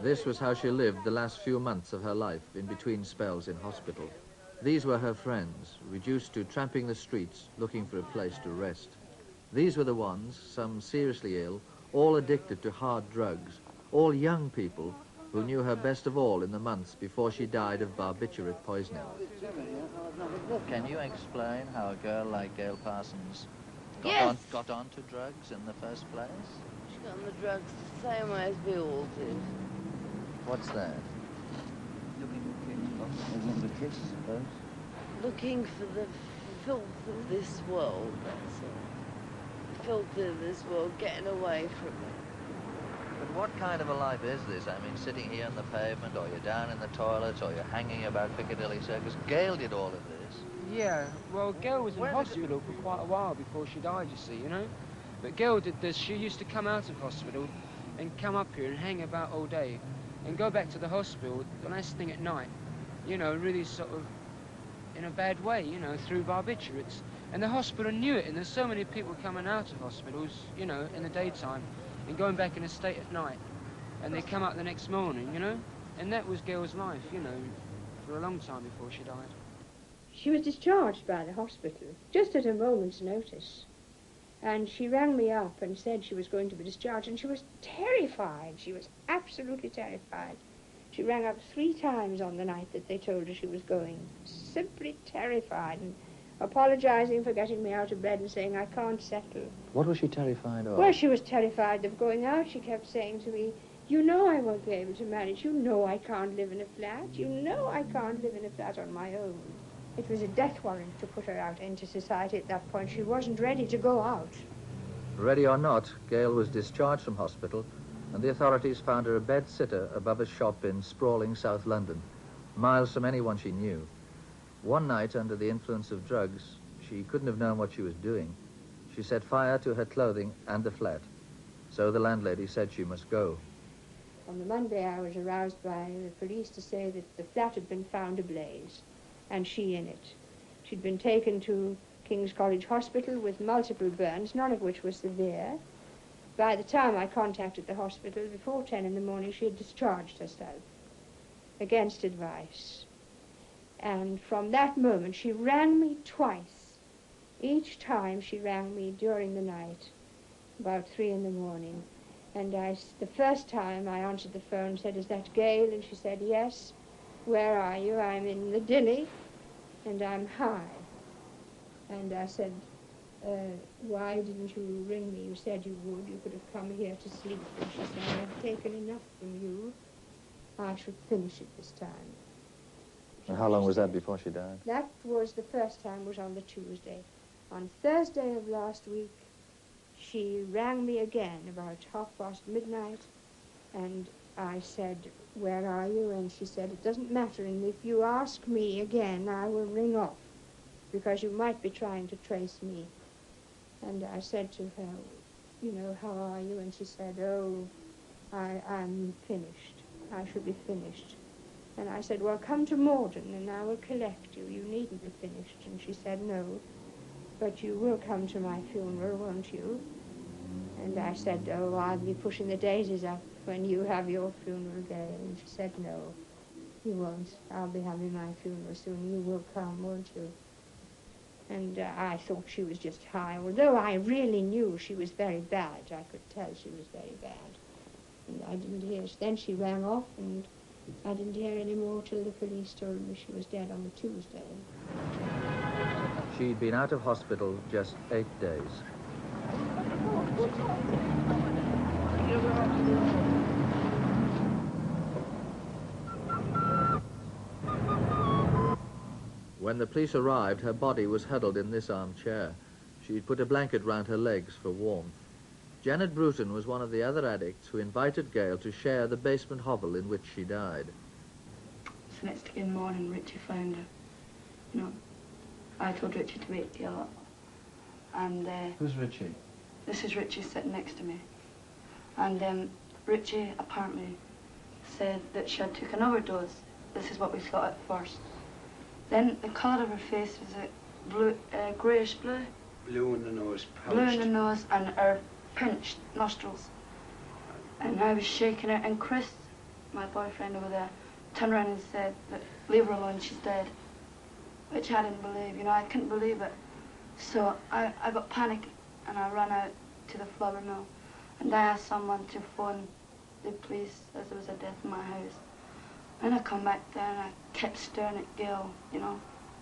This was how she lived the last few months of her life, in between spells in hospital. These were her friends, reduced to tramping the streets, looking for a place to rest. These were the ones, some seriously ill, all addicted to hard drugs, all young people who knew her best of all in the months before she died of barbiturate poisoning. Can you explain how a girl like Gale Parsons got onto drugs in the first place? She got on the drugs the same way as we all did. What's that? Looking for kids, I suppose. Looking for the filth of this world, that's all. The filth of this world, getting away from it. But what kind of a life is this? I mean, sitting here on the pavement, or you're down in the toilets, or you're hanging about Piccadilly Circus. Gale did all of this. Yeah, well, Gale was in hospital for quite a while before she died, you see, you know? But Gale did this. She used to come out of hospital and come up here and hang about all day and go back to the hospital the last thing at night, you know, really sort of in a bad way, you know, through barbiturates. And the hospital knew it, and there's so many people coming out of hospitals, you know, in the daytime and going back in a state at night. And they come out the next morning, you know? And that was Gale's life, you know, for a long time before she died. She was discharged by the hospital, just at a moment's notice. And she rang me up and said she was going to be discharged, and she was terrified. She was absolutely terrified. She rang up 3 times on the night that they told her she was going, simply terrified, and apologizing for getting me out of bed and saying, I can't settle. What was she terrified of? Well, she was terrified of going out. She kept saying to me, you know I won't be able to manage. You know I can't live in a flat. You know I can't live in a flat on my own. It was a death warrant to put her out into society at that point. She wasn't ready to go out. Ready or not, Gale was discharged from hospital, and the authorities found her a bed-sitter above a shop in sprawling South London, miles from anyone she knew. One night, under the influence of drugs, she couldn't have known what she was doing. She set fire to her clothing and the flat. So the landlady said she must go. On the Monday, I was aroused by the police to say that the flat had been found ablaze, and she in it. She'd been taken to King's College Hospital with multiple burns, none of which was severe. By the time I contacted the hospital, before 10 in the morning, she had discharged herself, against advice. And from that moment, she rang me twice. Each time she rang me during the night, about 3 in the morning. And the first time I answered the phone, said, is that Gale? And she said, yes. Where are you? I'm in the Dilly, and I'm high. And I said, why didn't you ring me? You said you would. You could have come here to sleep. And she said, I've taken enough from you. I should finish it this time. And how long was that before she died? That was the first time, was on the Tuesday. On Thursday of last week, she rang me again about midnight, and I said, where are you? And she said, it doesn't matter, and if you ask me again, I will ring off, because you might be trying to trace me. And I said to her, you know, how are you? And she said, oh, I'm finished. I should be finished. And I said, well, come to Morden, and I will collect you. You needn't be finished. And she said, no, but you will come to my funeral, won't you? And I said, oh, I'll be pushing the daisies up when you have your funeral day. And she said, no, you won't. I'll be having my funeral soon. You will come, won't you? And I thought she was just high, although I really knew she was very bad. I could tell she was very bad. And I didn't hear. Then she rang off, and I didn't hear any more till the police told me she was dead on the Tuesday. She'd been out of hospital just 8 days. When the police arrived, her body was huddled in this armchair. She'd put a blanket round her legs for warmth. Janet Bruton was one of the other addicts who invited Gale to share the basement hovel in which she died. So next thing in the morning, Richie found her. You know, I told Richie to wait till up. And who's Richie? This is Richie sitting next to me. And Richie apparently said that she had took an overdose. This is what we thought at first. Then the colour of her face was a blue, greyish blue. Blue in the nose, pouched. Blue in the nose and her pinched nostrils. And I was shaking her, and Chris my boyfriend over there, turned around and said that, leave her alone, she's dead. Which I didn't believe, you know, I couldn't believe it. So I got panicked and I ran out to the flour mill and I asked someone to phone the police as there was a death in my house. And I come back there and I kept staring at Gale, you know,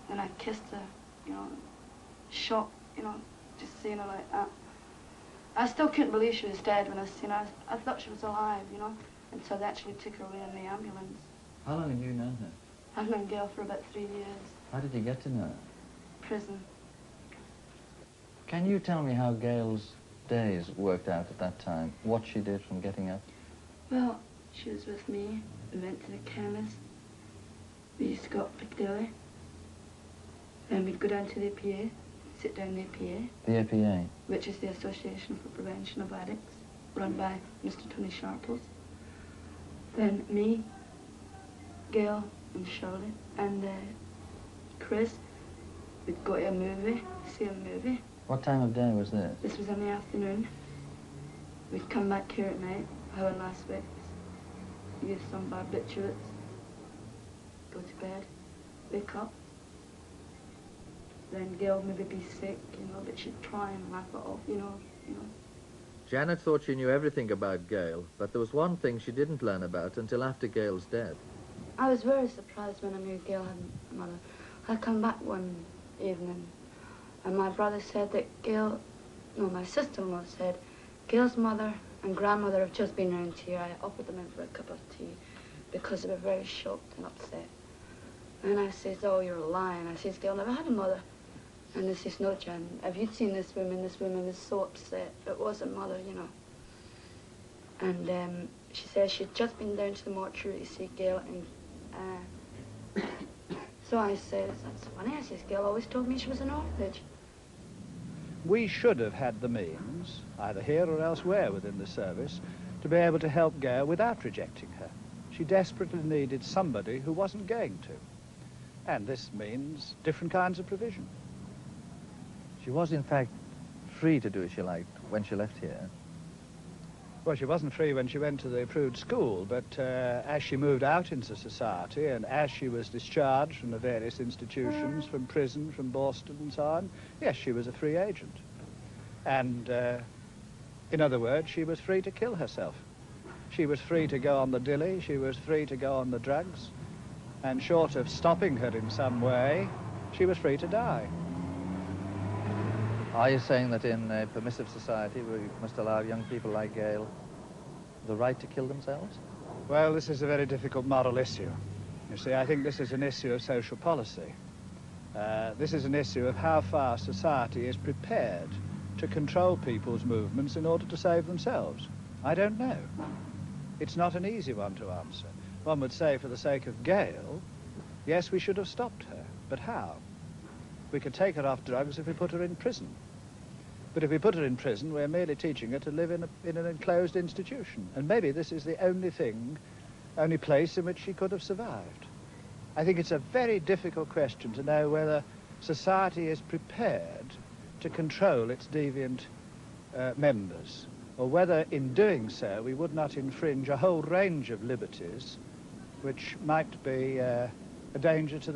and I kissed her, you know, shocked, you know, just seeing her like that. I still couldn't believe she was dead when I seen her. I thought she was alive, you know, and so they actually took her away in the ambulance. How long have you known her? I've known Gale for about 3 years. How did you get to know her? Prison. Can you tell me how Gale's days worked out at that time? What she did from getting up? Well, she was with me. We went to the chemist. We used to go up Piccadilly. Then we'd go down to the APA, sit down in the APA. The APA? Which is the Association for Prevention of Addicts, run by Mr. Tony Sharples. Then me, Gale and Shirley and Chris would go to a movie, see a movie. What time of day was this? This was in the afternoon. We'd come back here at night, how in Las Vegas, use some barbiturates, go to bed, wake up. Then Gale maybe be sick, you know, but she'd try and laugh it off, you know. Janet thought she knew everything about Gale, but there was one thing she didn't learn about until after Gale's death. I was very surprised when I knew Gale had a mother. I come back one evening and my brother said that my sister-in-law said, Gale's mother and grandmother have just been round here. I offered them in for a cup of tea because they were very shocked and upset. And I says, oh, you're lying. I says, Gale never had a mother. And they says, no, Jan, have you seen this woman? This woman is so upset. It wasn't mother, you know. And she says she'd just been down to the mortuary to see Gale and so I says, that's funny. I says, Gale always told me she was an orphanage. We should have had the means, either here or elsewhere within the service, to be able to help Gale without rejecting her. She desperately needed somebody who wasn't going to. And this means different kinds of provision. She was, in fact, free to do as she liked when she left here. Well, she wasn't free when she went to the approved school, but as she moved out into society and as she was discharged from the various institutions, from prison, from Boston and so on, yes, she was a free agent. And in other words, she was free to kill herself. She was free to go on the dilly, she was free to go on the drugs, and short of stopping her in some way, she was free to die. Are you saying that in a permissive society we must allow young people like Gale the right to kill themselves? Well, this is a very difficult moral issue. You see, I think this is an issue of social policy. This is an issue of how far society is prepared to control people's movements in order to save themselves. I don't know. It's not an easy one to answer. One would say, for the sake of Gale, yes, we should have stopped her. But how? We could take her off drugs if we put her in prison. But if we put her in prison, we're merely teaching her to live in an enclosed institution. And maybe this is the only place in which she could have survived. I think it's a very difficult question to know whether society is prepared to control its deviant members, or whether in doing so we would not infringe a whole range of liberties which might be a danger to the